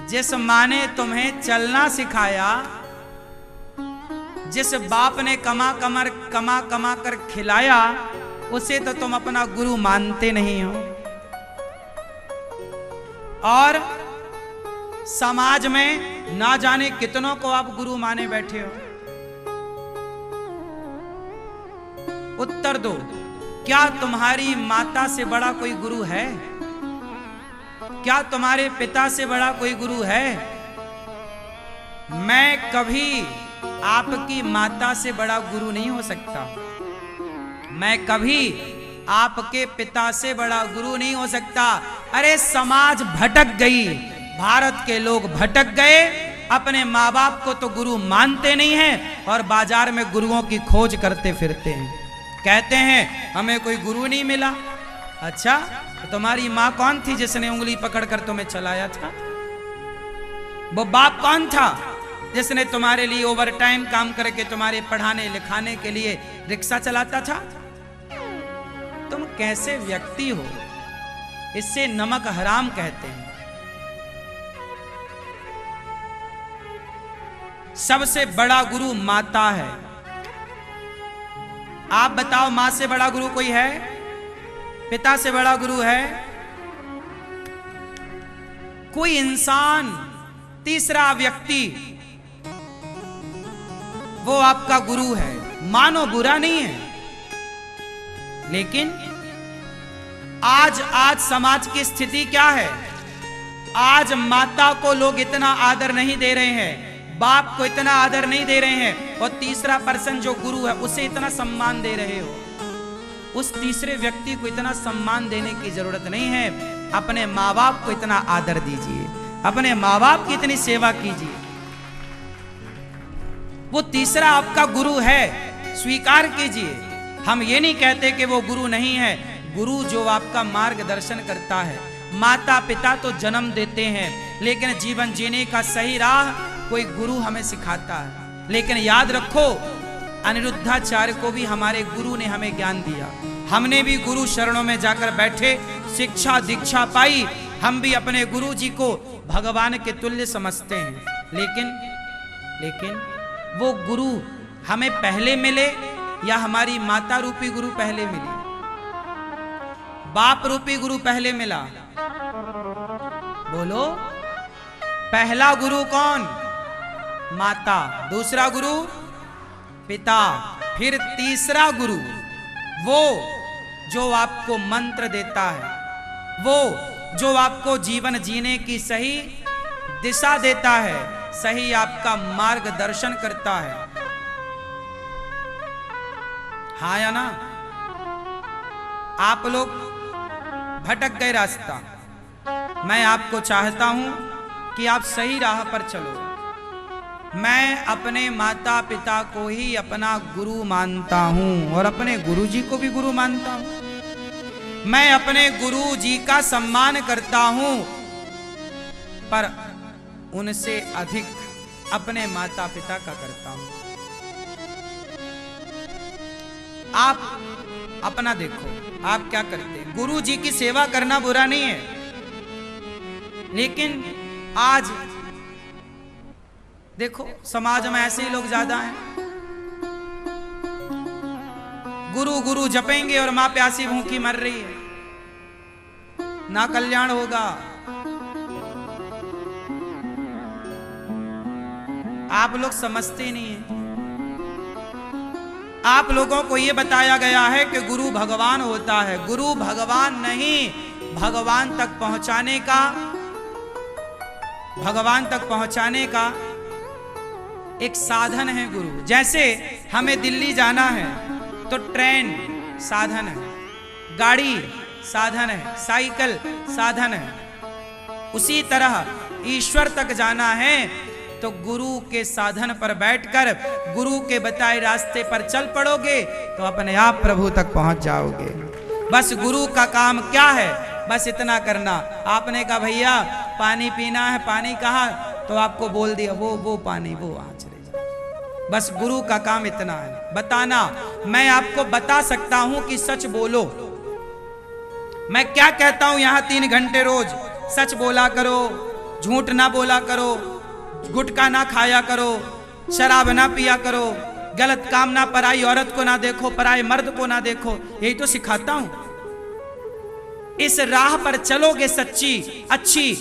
जिस माँ ने तुम्हें चलना सिखाया, जिस बाप ने कमा कमा कर खिलाया, उसे तो तुम अपना गुरु मानते नहीं हो। और समाज में ना जाने कितनों को आप गुरु माने बैठे हो। उत्तर दो, क्या तुम्हारी माता से बड़ा कोई गुरु है? क्या तुम्हारे पिता से बड़ा कोई गुरु है? मैं कभी आपकी माता से बड़ा गुरु नहीं हो सकता। मैं कभी आपके पिता से बड़ा गुरु नहीं हो सकता। अरे समाज भटक गई, भारत के लोग भटक गए, अपने माँ बाप को तो गुरु मानते नहीं हैं और बाजार में गुरुओं की खोज करते फिरते हैं। कहते हैं हमें कोई गुरु नहीं मिला। अच्छा, तो तुम्हारी माँ कौन थी जिसने उंगली पकड़कर तुम्हें चलाया था? वो बाप कौन था जिसने तुम्हारे लिए ओवर टाइम काम करके तुम्हारे पढ़ाने लिखाने के लिए रिक्शा चलाता था? तुम कैसे व्यक्ति हो? इससे नमक हराम कहते हैं। सबसे बड़ा गुरु माता है। आप बताओ, मां से बड़ा गुरु कोई है? पिता से बड़ा गुरु है? कोई इंसान, तीसरा व्यक्ति, वो आपका गुरु है। मानो बुरा नहीं है, लेकिन आज समाज की स्थिति क्या है? आज माता को लोग इतना आदर नहीं दे रहे हैं, बाप को इतना आदर नहीं दे रहे हैं, और तीसरा पर्सन जो गुरु है उसे इतना सम्मान दे रहे हो। उस तीसरे व्यक्ति को इतना सम्मान देने की जरूरत नहीं है। अपने माँ बाप को इतना आदर दीजिए, अपने माँ बाप की इतनी सेवा कीजिए। वो तीसरा आपका गुरु है, स्वीकार कीजिए। हम ये नहीं कहते कि वो गुरु नहीं है। गुरु जो आपका मार्गदर्शन करता है। माता पिता तो जन्म देते हैं, लेकिन जीवन जीने का सही राह कोई गुरु हमें सिखाता है। लेकिन याद रखो, अनिरुद्धाचार्य को भी हमारे गुरु ने हमें ज्ञान दिया। हमने भी गुरु शरणों में जाकर बैठे, शिक्षा दीक्षा पाई। हम भी अपने गुरु जी को भगवान के तुल्य समझते हैं। लेकिन वो गुरु हमें पहले मिले या हमारी माता रूपी गुरु पहले मिली? बाप रूपी गुरु पहले मिला? बोलो, पहला गुरु कौन? माता। दूसरा गुरु पिता। फिर तीसरा गुरु वो जो आपको मंत्र देता है, वो जो आपको जीवन जीने की सही दिशा देता है, सही आपका मार्गदर्शन करता है। हाँ या ना? आप लोग भटक गए रास्ता। मैं आपको चाहता हूं कि आप सही राह पर चलो। मैं अपने माता पिता को ही अपना गुरु मानता हूं और अपने गुरु जी को भी गुरु मानता हूं। मैं अपने गुरु जी का सम्मान करता हूं, पर उनसे अधिक अपने माता पिता का करता हूं। आप अपना देखो, आप क्या करते हैं? गुरु जी की सेवा करना बुरा नहीं है, लेकिन आज देखो समाज में ऐसे ही लोग ज्यादा हैं। गुरु गुरु जपेंगे और मां प्यासी भूखी मर रही है, ना कल्याण होगा। आप लोग समझते नहीं हैं। आप लोगों को यह बताया गया है कि गुरु भगवान होता है। गुरु भगवान नहीं, भगवान तक पहुंचाने का एक साधन है गुरु। जैसे हमें दिल्ली जाना है तो ट्रेन साधन है, गाड़ी साधन है, साइकिल साधन है। उसी तरह ईश्वर तक जाना है तो गुरु के साधन पर बैठकर गुरु के बताए रास्ते पर चल पड़ोगे तो अपने आप प्रभु तक पहुंच जाओगे। बस गुरु का काम क्या है? बस इतना करना। आपने कहा भैया पानी पीना है, पानी कहा तो आपको बोल दिया वो पानी वो आ चले जाए। बस गुरु का काम इतना है, बताना। मैं आपको बता सकता हूं कि सच बोलो। मैं क्या कहता हूं यहां 3 घंटे रोज? सच बोला करो, झूठ ना बोला करो, गुटखा ना खाया करो, शराब ना पिया करो, गलत काम ना, पराई औरत को ना देखो, पराई मर्द को ना देखो, यही तो सिखाता हूं। इस राह पर चलोगे सच्ची अच्छी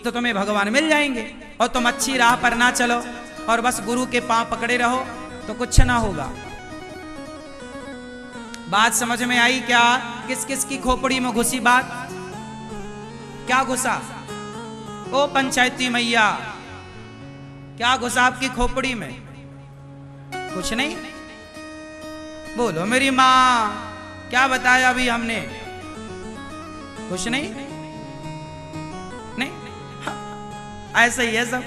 तो तुम्हें भगवान मिल जाएंगे, और तुम अच्छी राह पर ना चलो और बस गुरु के पांव पकड़े रहो तो कुछ ना होगा। बात समझ में आई क्या? किस किस की खोपड़ी में घुसी बात? क्या घुसा? ओ पंचायती मैया, क्या घुसा आपकी खोपड़ी में? कुछ नहीं? बोलो मेरी माँ, क्या बताया अभी हमने? कुछ नहीं? नहीं, ऐसा ही है सब।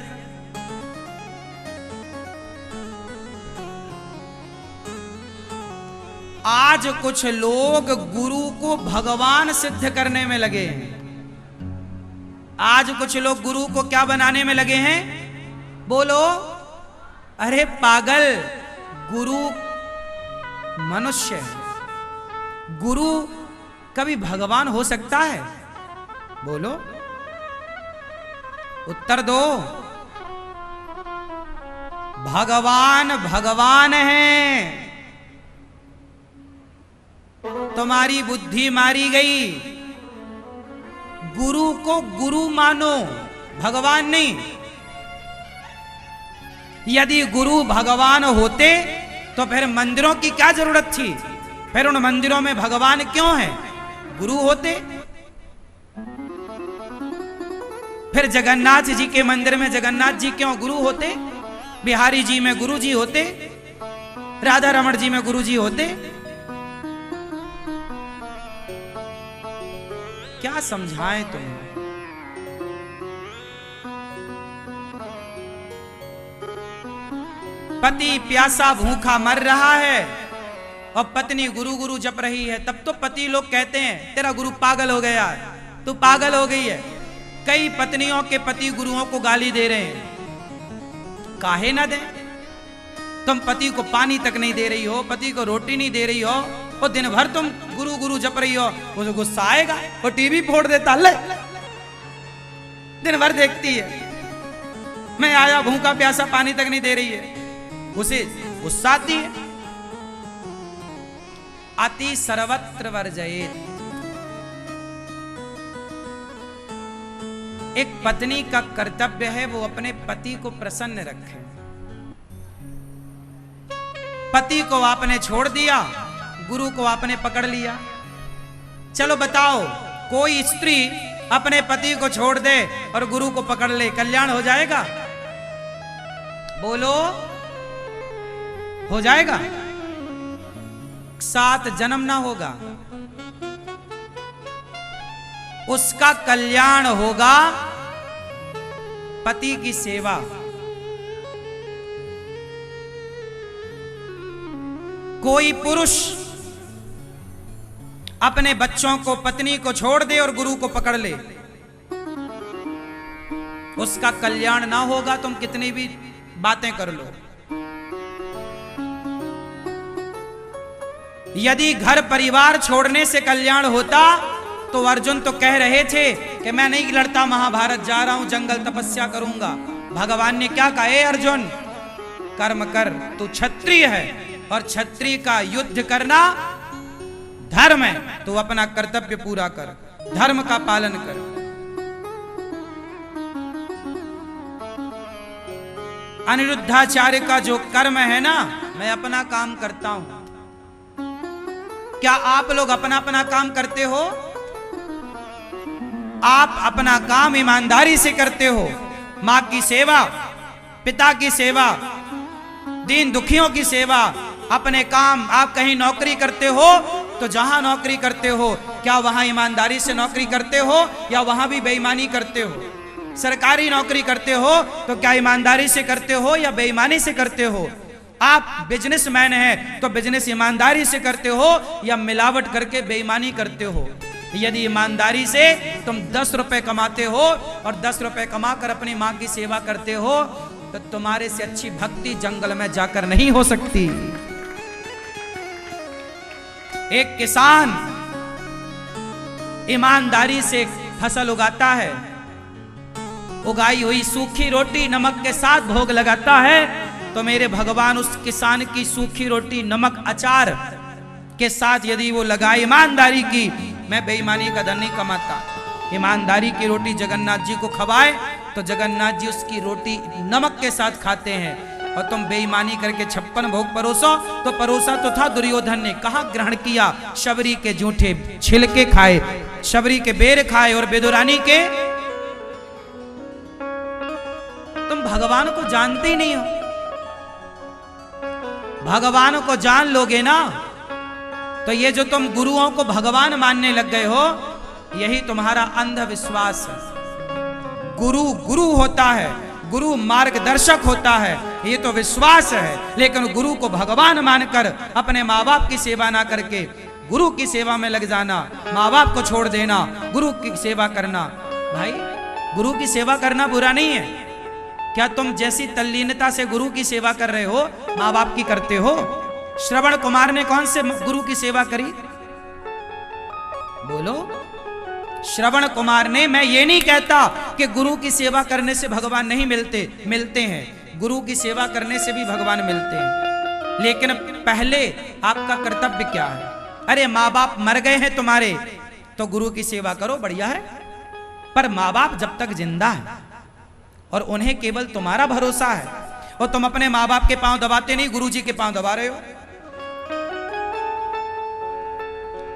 आज कुछ लोग गुरु को भगवान सिद्ध करने में लगे हैं। आज कुछ लोग गुरु को क्या बनाने में लगे हैं? बोलो। अरे पागल, गुरु मनुष्य है, गुरु कभी भगवान हो सकता है? बोलो, उत्तर दो। भगवान भगवान है। तुम्हारी बुद्धि मारी गई। गुरु को गुरु मानो, भगवान नहीं। यदि गुरु भगवान होते तो फिर मंदिरों की क्या जरूरत थी? फिर उन मंदिरों में भगवान क्यों है? गुरु होते। फिर जगन्नाथ जी के मंदिर में जगन्नाथ जी क्यों गुरु होते? बिहारी जी में गुरु जी होते, राधा रमण जी में गुरु जी होते। क्या समझाएं तुम्हें? पति प्यासा भूखा मर रहा है और पत्नी गुरु गुरु जप रही है, तब तो पति लोग कहते हैं तेरा गुरु पागल हो गया है, तू पागल हो गई है। कई पत्नियों के पति गुरुओं को गाली दे रहे हैं। काहे ना दे? तुम पति को पानी तक नहीं दे रही हो, पति को रोटी नहीं दे रही हो, और दिन भर तुम गुरु गुरु जप रही हो, उसे गुस्सा आएगा, वो टीवी फोड़ देता। ले, दिन भर देखती है, मैं आया भूखा प्यासा पानी तक नहीं दे रही है, उसे गुस्सा आती है। अति सर्वत्र वर्जयेत्। एक पत्नी का कर्तव्य है वो अपने पति को प्रसन्न रखे। पति को आपने छोड़ दिया, गुरु को आपने पकड़ लिया। चलो बताओ, कोई स्त्री अपने पति को छोड़ दे और गुरु को पकड़ ले, कल्याण हो जाएगा? बोलो, हो जाएगा? 7 जन्म ना होगा। उसका कल्याण होगा पति की सेवा। कोई पुरुष अपने बच्चों को, पत्नी को छोड़ दे और गुरु को पकड़ ले, उसका कल्याण ना होगा, तुम कितनी भी बातें कर लो। यदि घर परिवार छोड़ने से कल्याण होता तो अर्जुन तो कह रहे थे कि मैं नहीं लड़ता महाभारत, जा रहा हूं जंगल तपस्या करूंगा। भगवान ने क्या कहा? हे अर्जुन, कर्म कर, तू क्षत्रिय है और क्षत्रिय का युद्ध करना धर्म है, तू अपना कर्तव्य पूरा कर, धर्म का पालन कर। अनिरुद्धाचार्य का जो कर्म है ना, मैं अपना काम करता हूं। क्या आप लोग अपना अपना काम करते हो? आप अपना काम ईमानदारी से करते हो? मां की सेवा, पिता की सेवा, दीन दुखियों की सेवा, अपने काम। आप कहीं नौकरी करते हो तो जहां नौकरी करते हो, क्या वहां ईमानदारी से नौकरी करते हो या वहां भी बेईमानी करते हो? सरकारी नौकरी करते हो तो क्या ईमानदारी से करते हो या बेईमानी से करते हो? आप बिजनेसमैन हैं तो बिजनेस ईमानदारी से करते हो या मिलावट करके बेईमानी करते हो? यदि ईमानदारी से तुम 10 रुपए कमाते हो और 10 रुपए कमाकर अपनी मां की सेवा करते हो तो तुम्हारे से अच्छी भक्ति जंगल में जाकर नहीं हो सकती। एक किसान ईमानदारी से फसल उगाता है, उगाई हुई सूखी रोटी नमक के साथ भोग लगाता है, तो मेरे भगवान उस किसान की सूखी रोटी नमक अचार के साथ यदि वो लगाए ईमानदारी की, मैं बेईमानी का धन नहीं कमाता, ईमानदारी की रोटी जगन्नाथ जी को खवाए तो जगन्नाथ जी उसकी रोटी नमक के साथ खाते हैं। और तुम बेईमानी करके 56 भोग परोसो, तो परोसा तो था दुर्योधन ने, कहां ग्रहण किया? शबरी के जूठे छिलके खाए, शबरी के बेर खाए और बेदुरानी के। तुम भगवान को जानते ही नहीं हो। भगवान को जान लोगे ना, तो ये जो तुम गुरुओं को भगवान मानने लग गए हो, यही तुम्हारा अंधविश्वास है। गुरु गुरु होता है, गुरु मार्गदर्शक होता है, ये तो विश्वास है। लेकिन गुरु को भगवान मानकर अपने माँ बाप की सेवा ना करके गुरु की सेवा में लग जाना, माँ बाप को छोड़ देना, गुरु की सेवा करना। भाई, गुरु की सेवा करना बुरा नहीं है। क्या तुम जैसी तल्लीनता से गुरु की सेवा कर रहे हो, माँ बाप की करते हो? श्रवण कुमार ने कौन से गुरु की सेवा करी? बोलो। श्रवण कुमार ने। मैं ये नहीं कहता कि गुरु की सेवा करने से भगवान नहीं मिलते, मिलते हैं। गुरु की सेवा करने से भी भगवान मिलते हैं, लेकिन पहले आपका कर्तव्य क्या है? अरे माँ बाप मर गए हैं तुम्हारे, तो गुरु की सेवा करो, बढ़िया है। पर माँ बाप जब तक जिंदा है और उन्हें केवल तुम्हारा भरोसा है, और तुम अपने माँ बाप के पांव दबाते नहीं, गुरु जी के पांव दबा रहे हो।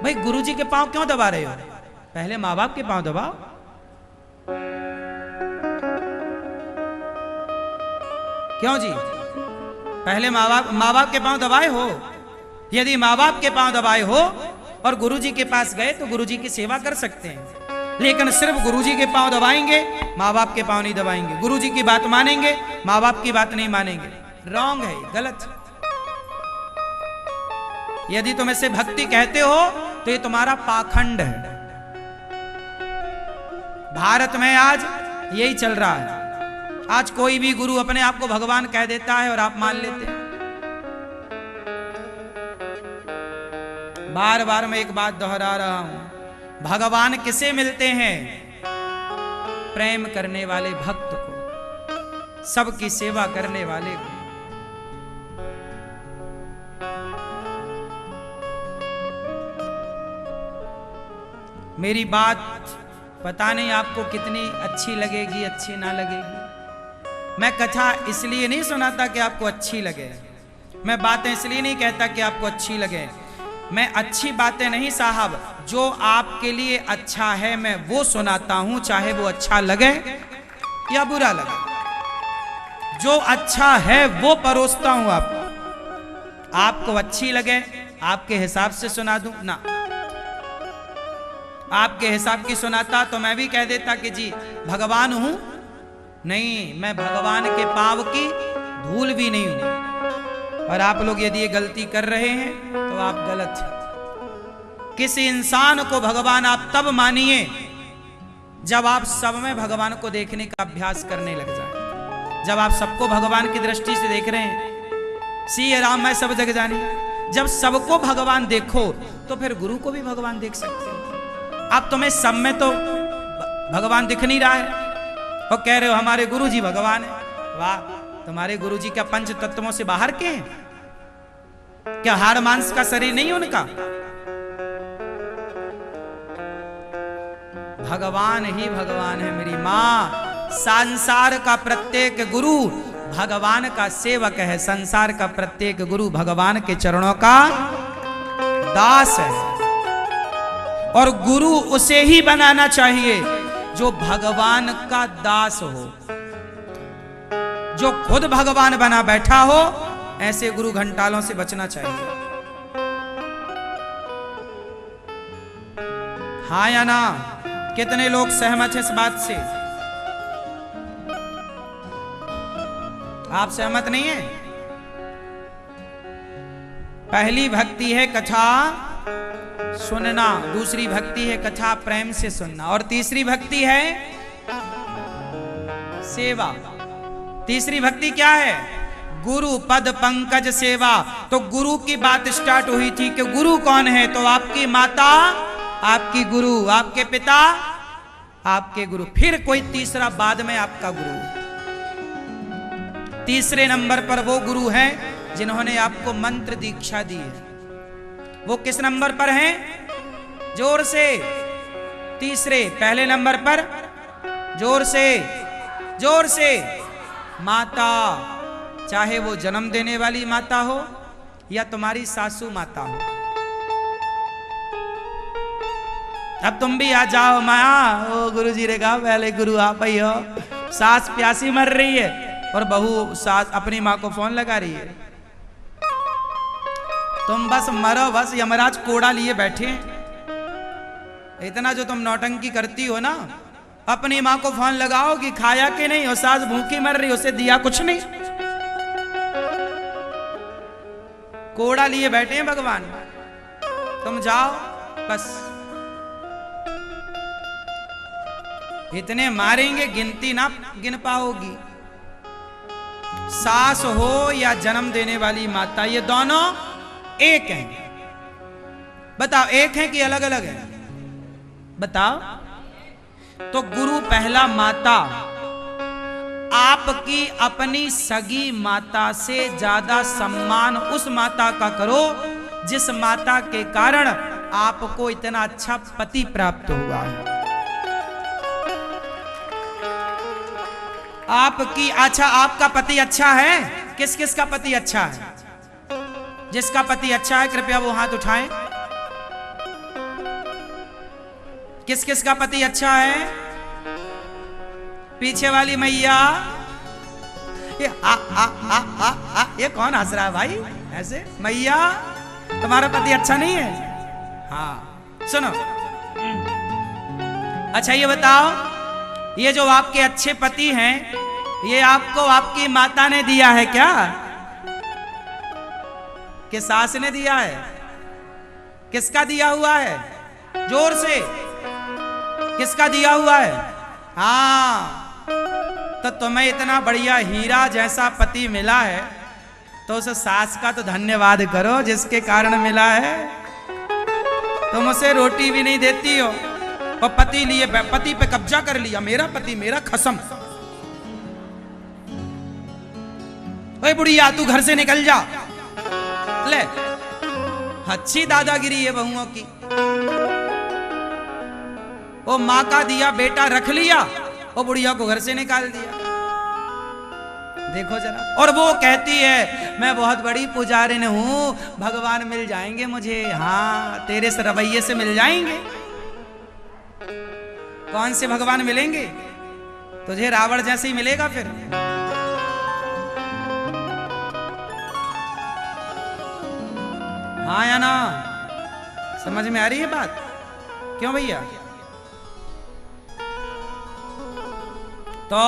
भाई, गुरु जी के पांव क्यों दबा रहे हो? पहले माँ बाप के पांव दबाओ। क्यों जी? पहले माँ बाप के पांव दबाए हो? यदि माँ बाप के पांव दबाए हो और गुरु जी के पास गए तो गुरु जी की सेवा कर सकते हैं, लेकिन सिर्फ गुरु जी के पांव दबाएंगे, माँ बाप के पांव नहीं दबाएंगे। गुरु जी की बात मानेंगे, माँ बाप की बात नहीं मानेंगे। रॉन्ग है, गलत। यदि तुम इसे भक्ति कहते हो तो ये तुम्हारा पाखंड है। भारत में आज यही चल रहा है। आज कोई भी गुरु अपने आप को भगवान कह देता है और आप मान लेते हैं। बार बार मैं एक बात दोहरा रहा हूं, भगवान किसे मिलते हैं? प्रेम करने वाले भक्त को, सबकी सेवा करने वाले को। मेरी बात पता नहीं आपको कितनी अच्छी लगेगी, अच्छी ना लगेगी। मैं कथा इसलिए नहीं सुनाता कि आपको अच्छी लगे, मैं बातें इसलिए नहीं कहता कि आपको अच्छी लगे। मैं अच्छी बातें नहीं साहब, जो आपके लिए अच्छा है मैं वो सुनाता हूं, चाहे वो अच्छा लगे या बुरा लगे। जो अच्छा है वो परोसता हूं आपको। आपको अच्छी लगे आपके हिसाब से सुना दूं ना, आपके हिसाब की सुनाता तो मैं भी कह देता कि जी भगवान हूं। नहीं, मैं भगवान के पांव की धूल भी नहीं हूं। और आप लोग यदि ये गलती कर रहे हैं तो आप गलत हैं। किसी इंसान को भगवान आप तब मानिए जब आप सब में भगवान को देखने का अभ्यास करने लग जाए। जब आप सबको भगवान की दृष्टि से देख रहे हैं, सी राम मैं सब जग जानी, जब सबको भगवान देखो तो फिर गुरु को भी भगवान देख सकते हो। अब तुम्हें सब में तो भगवान दिख नहीं रहा है और कह रहे हो हमारे गुरु जी भगवान है। वाह, तुम्हारे गुरु जी क्या पंच तत्वों से बाहर के हैं? क्या हाड़ मांस का शरीर नहीं उनका? भगवान ही भगवान है मेरी मां। संसार का प्रत्येक गुरु भगवान का सेवक है। संसार का प्रत्येक गुरु भगवान के चरणों का दास है। और गुरु उसे ही बनाना चाहिए जो भगवान का दास हो। जो खुद भगवान बना बैठा हो, ऐसे गुरु घंटालों से बचना चाहिए। हाँ या ना? कितने लोग सहमत हैं इस बात से? आप सहमत नहीं हैं? पहली भक्ति है कथा सुनना, दूसरी भक्ति है कथा प्रेम से सुनना, और तीसरी भक्ति है सेवा। तीसरी भक्ति क्या है? गुरु पद पंकज सेवा। तो गुरु की बात स्टार्ट हुई थी कि गुरु कौन है? तो आपकी माता आपकी गुरु, आपके पिता आपके गुरु, फिर कोई तीसरा बाद में आपका गुरु। तीसरे नंबर पर वो गुरु हैं जिन्होंने आपको मंत्र दीक्षा दी है। वो किस नंबर पर हैं? जोर से, तीसरे। पहले नंबर पर जोर से, जोर से, माता। चाहे वो जन्म देने वाली माता हो या तुम्हारी सासू माता हो। अब तुम भी आ जाओ माया। ओ गुरु जी ने कहा पहले गुरु आप ही हो। सास प्यासी मर रही है और बहू सास अपनी माँ को फोन लगा रही है। तुम बस मरो, बस यमराज कोड़ा लिए बैठे। इतना जो तुम नौटंकी करती हो ना, अपनी माँ को फोन लगाओ कि खाया कि नहीं, और सास भूखी मर रही, उसे दिया कुछ नहीं। कोड़ा लिए बैठे हैं भगवान। तुम जाओ बस। इतने मारेंगे गिनती ना गिन पाओगी। सास हो या जन्म देने वाली माता, ये दोनों एक हैं। बताओ एक हैं कि अलग अलग हैं? बताओ। तो गुरु पहला माता। आपकी अपनी सगी माता से ज्यादा सम्मान उस माता का करो जिस माता के कारण आपको इतना अच्छा पति प्राप्त हुआ है। आपकी, अच्छा आपका पति अच्छा है? किस किस का पति अच्छा है? जिसका पति अच्छा है कृपया वो हाथ उठाएं। किस किस का पति अच्छा है? पीछे वाली मैया। ये कौन हंस रहा है भाई ऐसे? मैया तुम्हारा पति अच्छा नहीं है? हाँ सुनो। अच्छा ये बताओ, ये जो आपके अच्छे पति हैं, ये आपको आपकी माता ने दिया है क्या? कि सास ने दिया है? किसका दिया हुआ है? जोर से, किसका दिया हुआ है? हाँ, तो तुम्हें इतना बढ़िया हीरा जैसा पति मिला है तो उस सास का तो धन्यवाद करो जिसके कारण मिला है। तुम उसे रोटी भी नहीं देती हो और पति लिए, पति पे कब्जा कर लिया, मेरा पति मेरा खसम। ओए बुढ़िया तू घर से निकल जा। ले, अच्छी दादागिरी है बहुओं की। वो माँ का दिया बेटा रख लिया और बुढ़िया को घर से निकाल दिया। देखो जरा। और वो कहती है मैं बहुत बड़ी पुजारिन हूं, भगवान मिल जाएंगे मुझे। हाँ, तेरे इस रवैये से मिल जाएंगे। कौन से भगवान मिलेंगे? तुझे रावण जैसे ही मिलेगा फिर। हाँ या ना? समझ में आ रही है बात? क्यों भैया? तो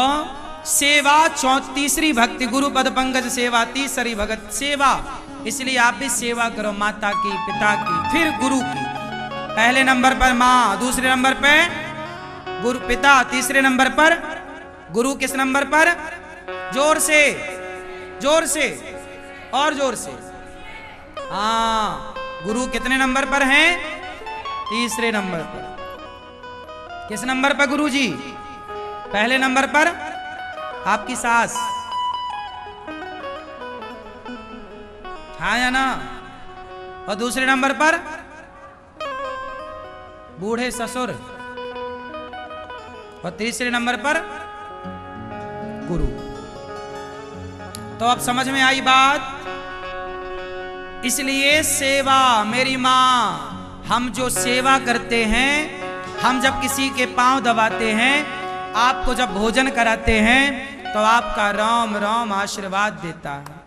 सेवा तीसरी भक्ति, गुरु पद पंकज सेवा, तीसरी भगत सेवा। इसलिए आप भी सेवा करो माता की, पिता की, फिर गुरु की। पहले नंबर पर माँ, दूसरे नंबर पे गुरु पिता, तीसरे नंबर पर गुरु। किस नंबर पर? जोर से, जोर से और जोर से। हाँ, गुरु कितने नंबर पर हैं? तीसरे नंबर पर। किस नंबर पर गुरु जी? पहले नंबर पर आपकी सास। हाँ या ना? और दूसरे नंबर पर बूढ़े ससुर। और तीसरे नंबर पर गुरु। तो अब समझ में आई बात? इसलिए सेवा, मेरी मां, हम जो सेवा करते हैं, हम जब किसी के पांव दबाते हैं, आपको जब भोजन कराते हैं, तो आपका राम राम आशीर्वाद देता है।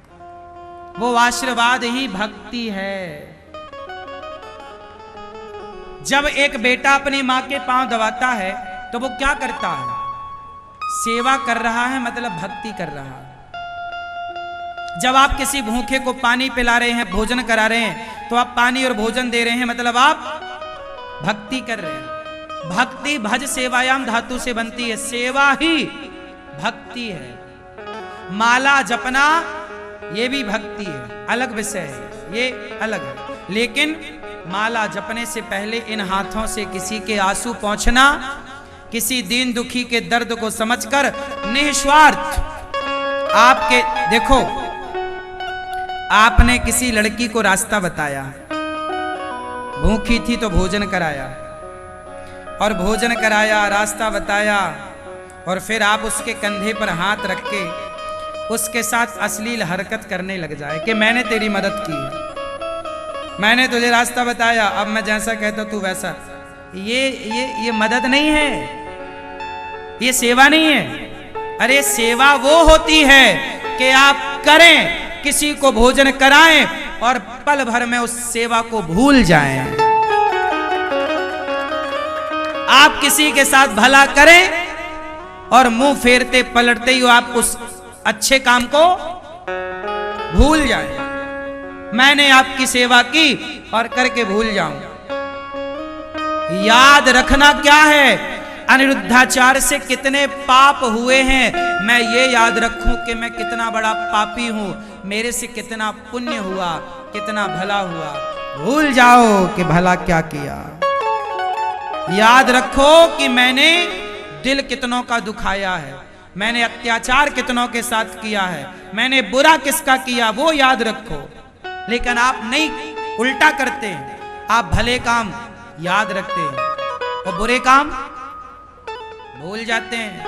वो आशीर्वाद ही भक्ति है। जब एक बेटा अपनी मां के पांव दबाता है तो वो क्या करता है? सेवा कर रहा है, मतलब भक्ति कर रहा है। जब आप किसी भूखे को पानी पिला रहे हैं, भोजन करा रहे हैं, तो आप पानी और भोजन दे रहे हैं, मतलब आप भक्ति कर रहे हैं। भक्ति भज सेवायाम धातु से बनती है। सेवा ही भक्ति है। माला जपना ये भी भक्ति है, अलग विषय है, ये अलग है। लेकिन माला जपने से पहले इन हाथों से किसी के आंसू पोंछना किसी दीन दुखी के दर्द को समझकर निस्वार्थ आपके देखो, आपने किसी लड़की को रास्ता बताया, भूखी थी तो भोजन कराया, और भोजन कराया, रास्ता बताया, और फिर आप उसके कंधे पर हाथ रख के उसके साथ अश्लील हरकत करने लग जाए कि मैंने तेरी मदद की, मैंने तुझे रास्ता बताया, अब मैं जैसा कहता तू वैसा। ये मदद नहीं है, ये सेवा नहीं है। अरे सेवा वो होती है कि आप करें, किसी को भोजन कराएं और पल भर में उस सेवा को भूल जाएं। आप किसी के साथ भला करें और मुंह फेरते पलटते ही आप उस अच्छे काम को भूल जाएं। मैंने आपकी सेवा की और करके भूल जाऊं। याद रखना क्या है, अनिरुद्धाचार्य से कितने पाप हुए हैं, मैं ये याद रखूं कि मैं कितना बड़ा पापी हूं, मेरे से कितना पुण्य हुआ, कितना भला हुआ। भूल जाओ कि भला क्या किया। याद रखो कि मैंने दिल कितनों का दुखाया है, मैंने अत्याचार कितनों के साथ किया है, मैंने बुरा किसका किया वो याद रखो। लेकिन आप नहीं, उल्टा करते हैं, आप भले काम याद रखते हैं और बुरे काम भूल जाते हैं।